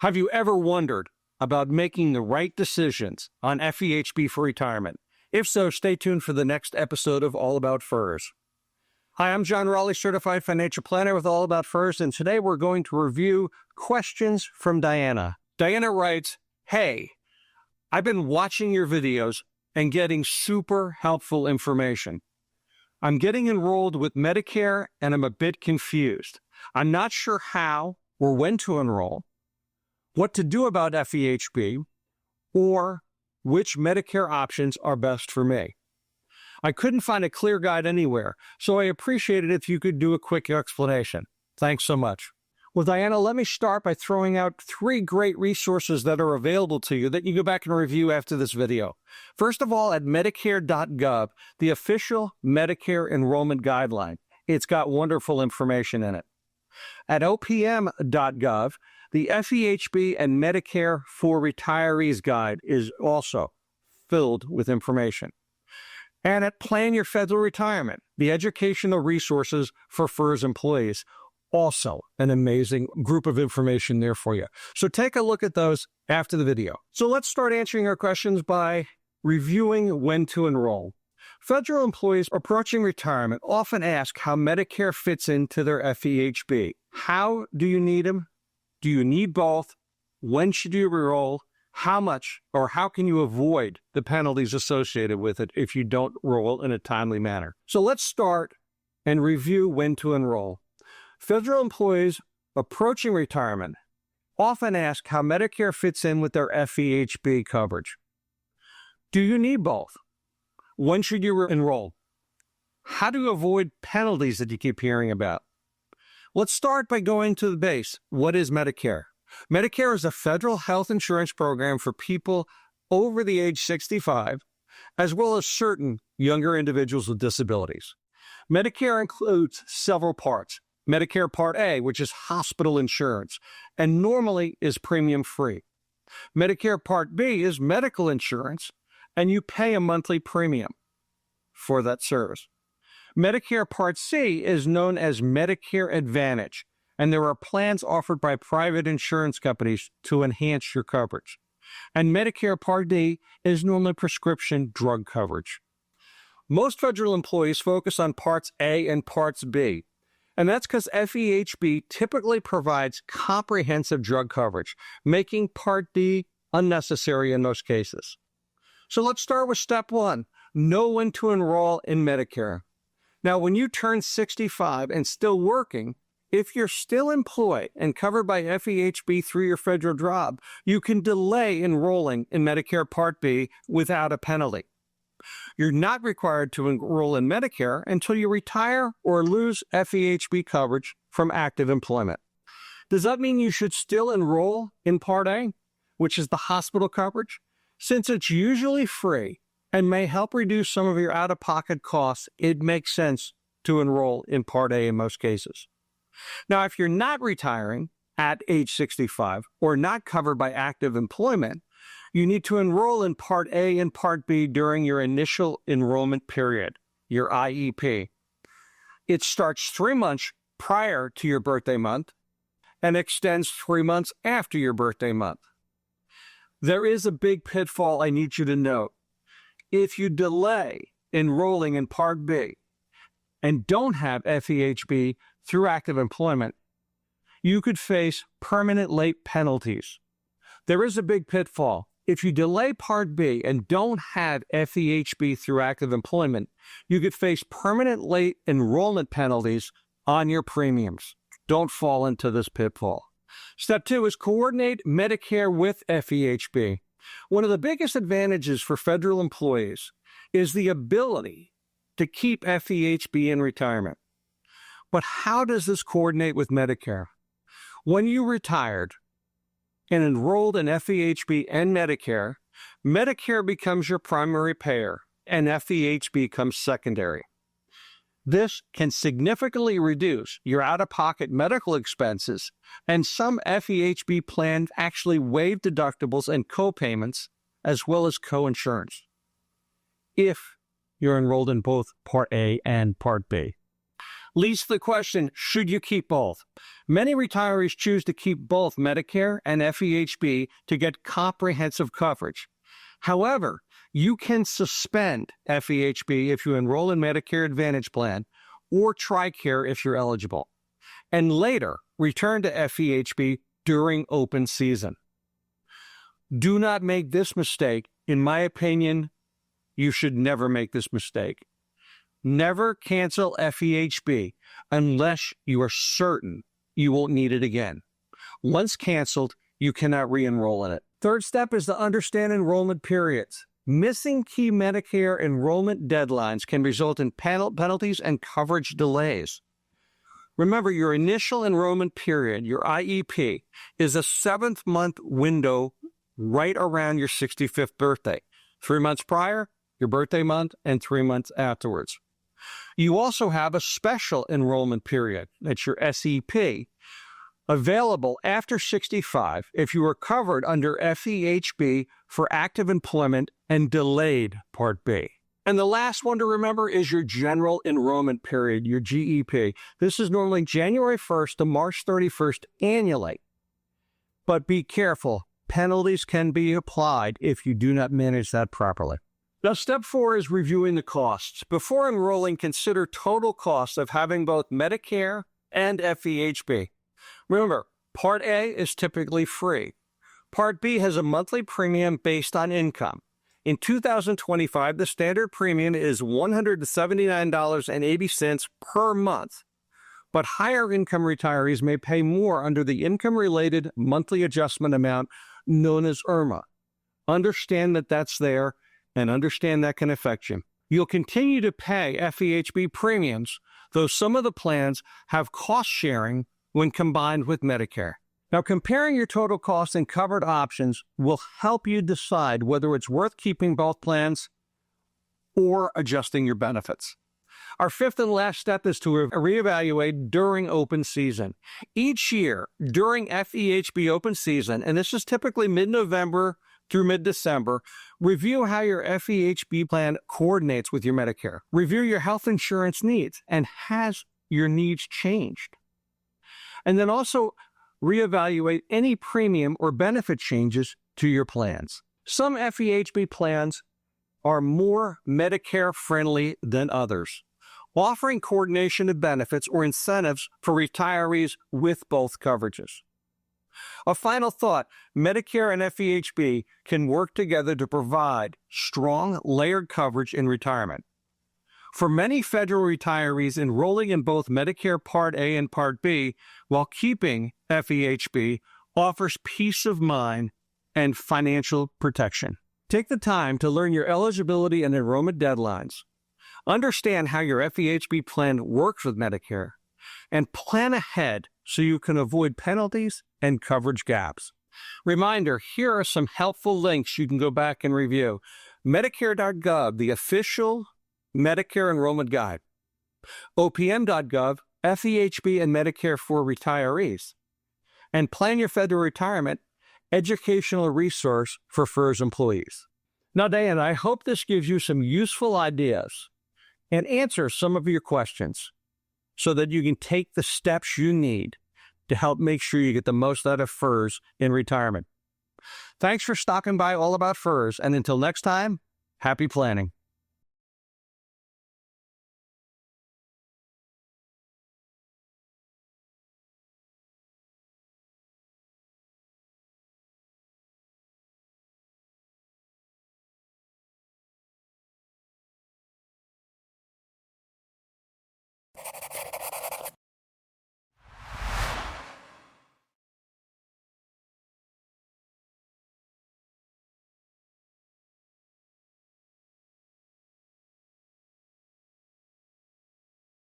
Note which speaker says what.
Speaker 1: Have you ever wondered about making the right decisions on FEHB for retirement? If so, stay tuned for the next episode of All About FERS. Hi, I'm John Raleigh, Certified Financial Planner with All About FERS, and today we're going to review questions from Diana. Diana writes, "Hey, I've been watching your videos and getting super helpful information. I'm getting enrolled with Medicare and I'm a bit confused. I'm not sure how or when to enroll, what to do about FEHB, or which Medicare options are best for me. I couldn't find a clear guide anywhere, so I appreciate it if you could do a quick explanation. Thanks so much." Well, Diana, let me start by throwing out 3 great resources that are available to you that you go back and review after this video. First of all, at Medicare.gov, the official Medicare enrollment guideline. It's got wonderful information in it. At OPM.gov, the FEHB and Medicare for Retirees Guide is also filled with information. And at Plan Your Federal Retirement, the educational resources for FERS employees, also an amazing group of information there for you. So take a look at those after the video. So let's start answering our questions by reviewing when to enroll. Federal employees approaching retirement often ask how Medicare fits into their FEHB. How do you need them? Do you need both? When should you enroll? How much or how can you avoid the penalties associated with it if you don't enroll in a timely manner? So let's start and review when to enroll. Federal employees approaching retirement often ask how Medicare fits in with their FEHB coverage. Do you need both? When should you enroll? How do you avoid penalties that you keep hearing about? Let's start by going to the base. What is Medicare? Medicare is a federal health insurance program for people over the age 65, as well as certain younger individuals with disabilities. Medicare includes several parts. Medicare Part A, which is hospital insurance, and normally is premium-free. Medicare Part B is medical insurance, and you pay a monthly premium for that service. Medicare Part C is known as Medicare Advantage, and there are plans offered by private insurance companies to enhance your coverage. And Medicare Part D is normally prescription drug coverage. Most federal employees focus on Parts A and Parts B, and that's because FEHB typically provides comprehensive drug coverage, making Part D unnecessary in most cases. So let's start with step 1, know when to enroll in Medicare. Now, when you turn 65 and still working, if you're still employed and covered by FEHB through your federal job, you can delay enrolling in Medicare Part B without a penalty. You're not required to enroll in Medicare until you retire or lose FEHB coverage from active employment. Does that mean you should still enroll in Part A, which is the hospital coverage? Since it's usually free and may help reduce some of your out-of-pocket costs, it makes sense to enroll in Part A in most cases. Now, if you're not retiring at age 65 or not covered by active employment, you need to enroll in Part A and Part B during your initial enrollment period, your IEP. It starts 3 months prior to your birthday month and extends 3 months after your birthday month. There is a big pitfall I need you to note. If you delay enrolling in Part B and don't have FEHB through active employment, you could face permanent late penalties. There is a big pitfall. If you delay Part B and don't have FEHB through active employment, you could face permanent late enrollment penalties on your premiums. Don't fall into this pitfall. Step 2 is coordinate Medicare with FEHB. One of the biggest advantages for federal employees is the ability to keep FEHB in retirement. But how does this coordinate with Medicare? When you retired and enrolled in FEHB and Medicare, Medicare becomes your primary payer and FEHB becomes secondary. This can significantly reduce your out-of-pocket medical expenses, and some FEHB plans actually waive deductibles and co-payments as well as co-insurance if you're enrolled in both Part A and Part B. leads to the question, should you keep both? Many retirees choose to keep both Medicare and FEHB to get comprehensive coverage. However, you can suspend FEHB if you enroll in Medicare Advantage plan or TRICARE if you're eligible, and later return to FEHB during open season. Do not make this mistake. In my opinion, you should never make this mistake. Never cancel FEHB unless you are certain you won't need it again. Once canceled, you cannot re-enroll in it. Third step is to understand enrollment periods. Missing key Medicare enrollment deadlines can result in penalties and coverage delays. Remember, your initial enrollment period, your IEP, is a 7th-month window right around your 65th birthday. 3 months prior, your birthday month, and 3 months afterwards. You also have a special enrollment period, that's your SEP, available after 65 if you are covered under FEHB for active employment and delayed Part B. And the last one to remember is your general enrollment period, your GEP. This is normally January 1st to March 31st annually. But be careful, penalties can be applied if you do not manage that properly. Now, step 4 is reviewing the costs. Before enrolling, consider total costs of having both Medicare and FEHB. Remember, Part A is typically free. Part B has a monthly premium based on income. In 2025, the standard premium is $179.80 per month. But higher income retirees may pay more under the income-related monthly adjustment amount known as IRMA. Understand that that's there, and understand that can affect you. You'll continue to pay FEHB premiums, though some of the plans have cost sharing when combined with Medicare. Now, comparing your total costs and covered options will help you decide whether it's worth keeping both plans or adjusting your benefits. Our 5th and last step is to reevaluate during open season. Each year during FEHB open season, and this is typically mid-November through mid-December, review how your FEHB plan coordinates with your Medicare. Review your health insurance needs, and has your needs changed? And then also reevaluate any premium or benefit changes to your plans. Some FEHB plans are more Medicare-friendly than others, offering coordination of benefits or incentives for retirees with both coverages. A final thought, Medicare and FEHB can work together to provide strong, layered coverage in retirement. For many federal retirees, enrolling in both Medicare Part A and Part B while keeping FEHB offers peace of mind and financial protection. Take the time to learn your eligibility and enrollment deadlines. Understand how your FEHB plan works with Medicare, and plan ahead so you can avoid penalties and coverage gaps. Reminder, here are some helpful links you can go back and review. Medicare.gov, the official Medicare enrollment guide. OPM.gov, FEHB and Medicare for retirees. And Plan Your Federal Retirement, educational resource for FERS employees. Now, Diane, I hope this gives you some useful ideas and answers some of your questions so that you can take the steps you need to help make sure you get the most out of FERS in retirement. Thanks for stopping by All About FERS, and until next time, happy planning.